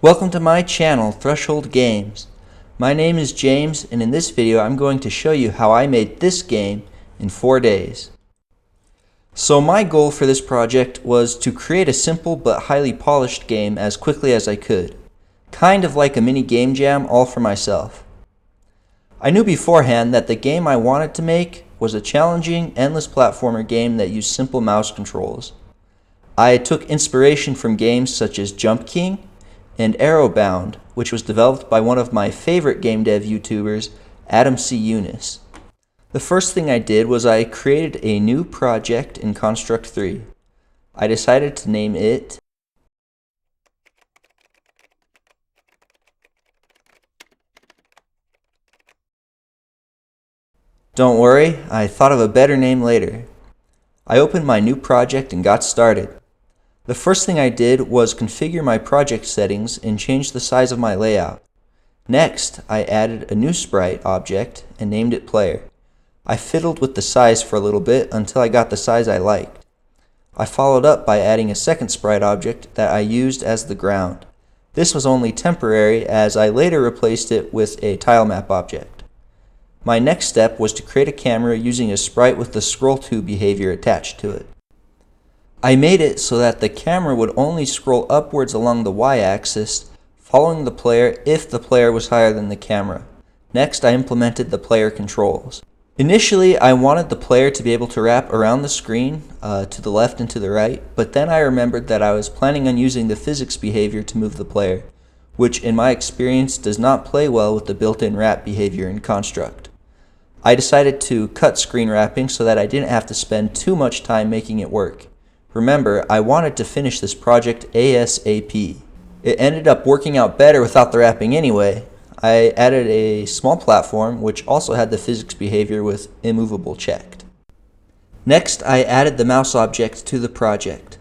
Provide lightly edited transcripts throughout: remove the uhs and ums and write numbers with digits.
Welcome to my channel, Threshold Games. My name is James, and in this video I'm going to show you how I made this game in 4 days. So my goal for this project was to create a simple but highly polished game as quickly as I could. Kind of like a mini game jam all for myself. I knew beforehand that the game I wanted to make was a challenging, endless platformer game that used simple mouse controls. I took inspiration from games such as Jump King and Arrowbound, which was developed by one of my favorite Gamedev YouTubers, Adam C. Eunice. The first thing I did was I created a new project in Construct 3. I decided to name it Don't worry, I thought of a better name later. I opened my new project and got started. The first thing I did was configure my project settings and change the size of my layout. Next, I added a new sprite object and named it Player. I fiddled with the size for a little bit until I got the size I liked. I followed up by adding a second sprite object that I used as the ground. This was only temporary as I later replaced it with a tile map object. My next step was to create a camera using a sprite with the scroll to behavior attached to it. I made it so that the camera would only scroll upwards along the y-axis, following the player if the player was higher than the camera. Next, I implemented the player controls. Initially, I wanted the player to be able to wrap around the screen to the left and to the right, but then I remembered that I was planning on using the physics behavior to move the player, which in my experience does not play well with the built-in wrap behavior in Construct. I decided to cut screen wrapping so that I didn't have to spend too much time making it work. Remember, I wanted to finish this project ASAP. It ended up working out better without the wrapping anyway. I added a small platform which also had the physics behavior with immovable checked. Next, I added the mouse object to the project.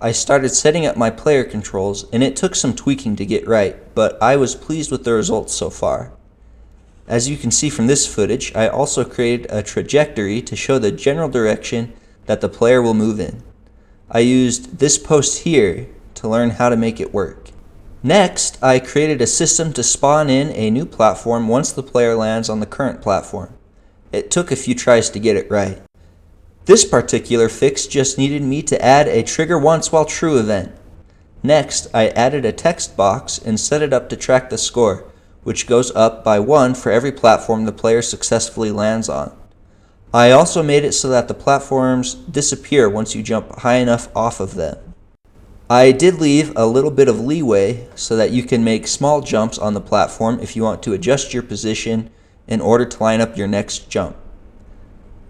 I started setting up my player controls, and it took some tweaking to get right, but I was pleased with the results so far. As you can see from this footage, I also created a trajectory to show the general direction that the player will move in. I used this post here to learn how to make it work. Next, I created a system to spawn in a new platform once the player lands on the current platform. It took a few tries to get it right. This particular fix just needed me to add a trigger once while true event. Next, I added a text box and set it up to track the score, which goes up by 1 for every platform the player successfully lands on. I also made it so that the platforms disappear once you jump high enough off of them. I did leave a little bit of leeway so that you can make small jumps on the platform if you want to adjust your position in order to line up your next jump.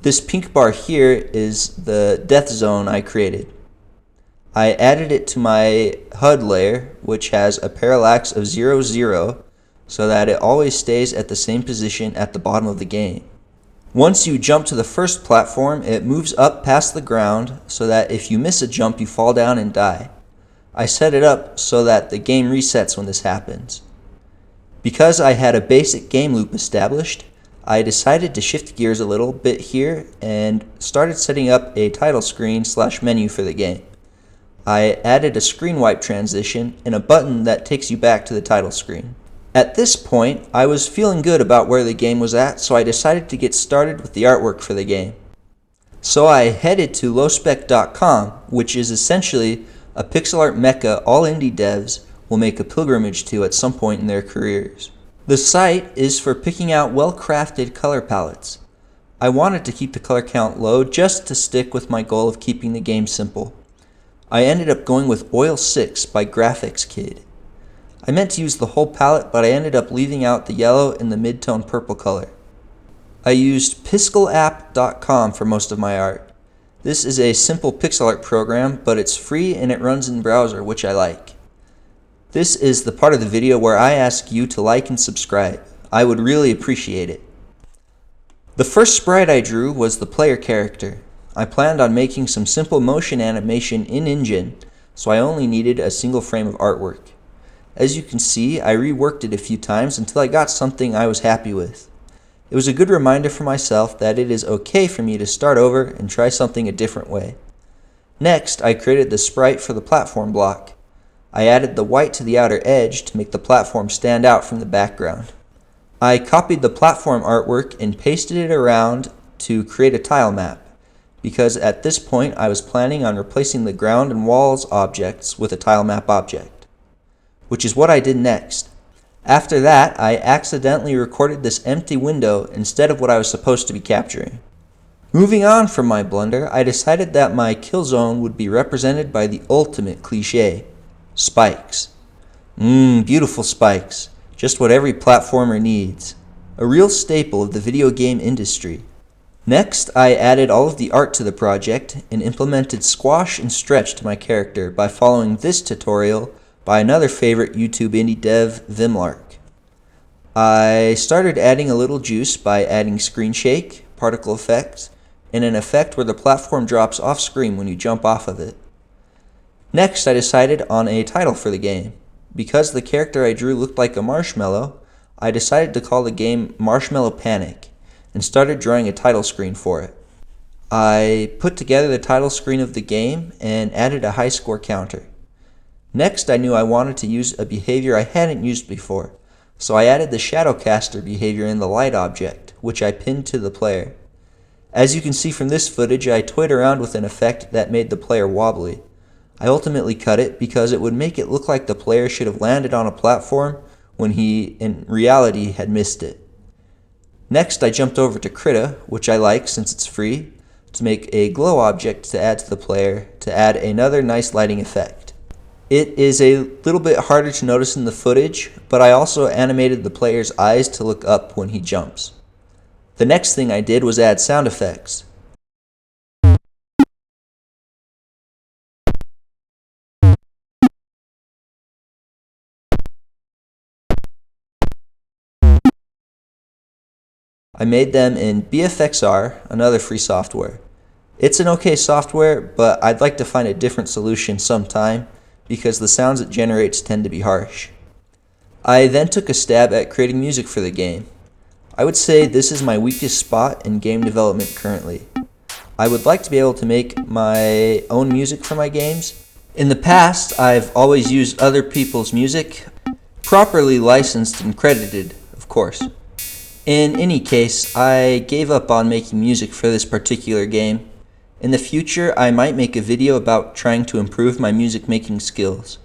This pink bar here is the death zone I created. I added it to my HUD layer, which has a parallax of 0, 0, so that it always stays at the same position at the bottom of the game. Once you jump to the first platform, it moves up past the ground so that if you miss a jump, you fall down and die. I set it up so that the game resets when this happens. Because I had a basic game loop established, I decided to shift gears a little bit here and started setting up a title screen / menu for the game. I added a screen wipe transition and a button that takes you back to the title screen. At this point, I was feeling good about where the game was at, so I decided to get started with the artwork for the game. So I headed to lowspec.com, which is essentially a pixel art mecca all indie devs will make a pilgrimage to at some point in their careers. The site is for picking out well-crafted color palettes. I wanted to keep the color count low just to stick with my goal of keeping the game simple. I ended up going with Oil 6 by Graphics Kid. I meant to use the whole palette, but I ended up leaving out the yellow and the mid-tone purple color. I used pixelapp.com for most of my art. This is a simple pixel art program, but it's free and it runs in browser, which I like. This is the part of the video where I ask you to like and subscribe. I would really appreciate it. The first sprite I drew was the player character. I planned on making some simple motion animation in Engine, so I only needed a single frame of artwork. As you can see, I reworked it a few times until I got something I was happy with. It was a good reminder for myself that it is okay for me to start over and try something a different way. Next, I created the sprite for the platform block. I added the white to the outer edge to make the platform stand out from the background. I copied the platform artwork and pasted it around to create a tile map, because at this point I was planning on replacing the ground and walls objects with a tile map object, which is what I did next. After that, I accidentally recorded this empty window instead of what I was supposed to be capturing. Moving on from my blunder, I decided that my kill zone would be represented by the ultimate cliché, spikes. Beautiful spikes, just what every platformer needs. A real staple of the video game industry. Next, I added all of the art to the project and implemented squash and stretch to my character by following this tutorial by another favorite YouTube indie dev, Vimlark. I started adding a little juice by adding screen shake, particle effects, and an effect where the platform drops off screen when you jump off of it. Next, I decided on a title for the game. Because the character I drew looked like a marshmallow, I decided to call the game Marshmallow Panic and started drawing a title screen for it. I put together the title screen of the game and added a high score counter. Next, I knew I wanted to use a behavior I hadn't used before, so I added the Shadowcaster behavior in the light object, which I pinned to the player. As you can see from this footage, I toyed around with an effect that made the player wobbly. I ultimately cut it because it would make it look like the player should have landed on a platform when he, in reality, had missed it. Next, I jumped over to Krita, which I like since it's free, to make a glow object to add to the player to add another nice lighting effect. It is a little bit harder to notice in the footage, but I also animated the player's eyes to look up when he jumps. The next thing I did was add sound effects. I made them in BFXR, another free software. It's an okay software, but I'd like to find a different solution sometime because the sounds it generates tend to be harsh. I then took a stab at creating music for the game. I would say this is my weakest spot in game development currently. I would like to be able to make my own music for my games. In the past, I've always used other people's music, properly licensed and credited, of course. In any case, I gave up on making music for this particular game. In the future, I might make a video about trying to improve my music making skills.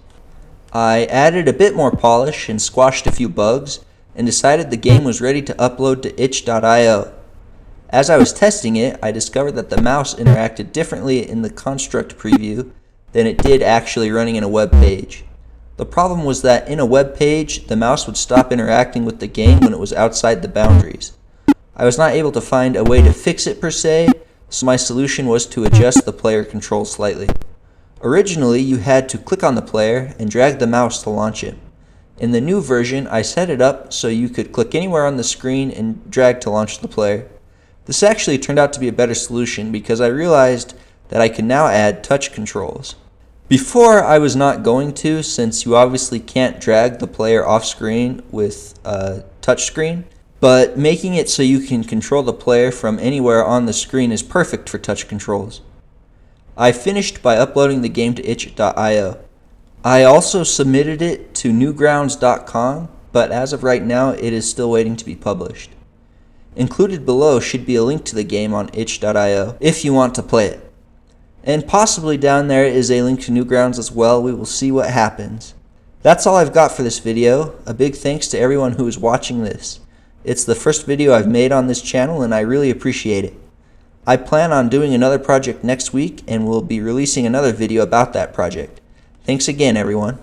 I added a bit more polish and squashed a few bugs, and decided the game was ready to upload to itch.io. As I was testing it, I discovered that the mouse interacted differently in the construct preview than it did actually running in a web page. The problem was that in a web page, the mouse would stop interacting with the game when it was outside the boundaries. I was not able to find a way to fix it per se, so my solution was to adjust the player controls slightly. Originally, you had to click on the player and drag the mouse to launch it. In the new version, I set it up so you could click anywhere on the screen and drag to launch the player. This actually turned out to be a better solution because I realized that I could now add touch controls. Before, I was not going to, since you obviously can't drag the player off screen with a touch screen, but making it so you can control the player from anywhere on the screen is perfect for touch controls. I finished by uploading the game to itch.io. I also submitted it to Newgrounds.com, but as of right now, it is still waiting to be published. Included below should be a link to the game on itch.io if you want to play it. And possibly down there is a link to Newgrounds as well. We will see what happens. That's all I've got for this video. A big thanks to everyone who is watching this. It's the first video I've made on this channel and I really appreciate it. I plan on doing another project next week and will be releasing another video about that project. Thanks again, everyone.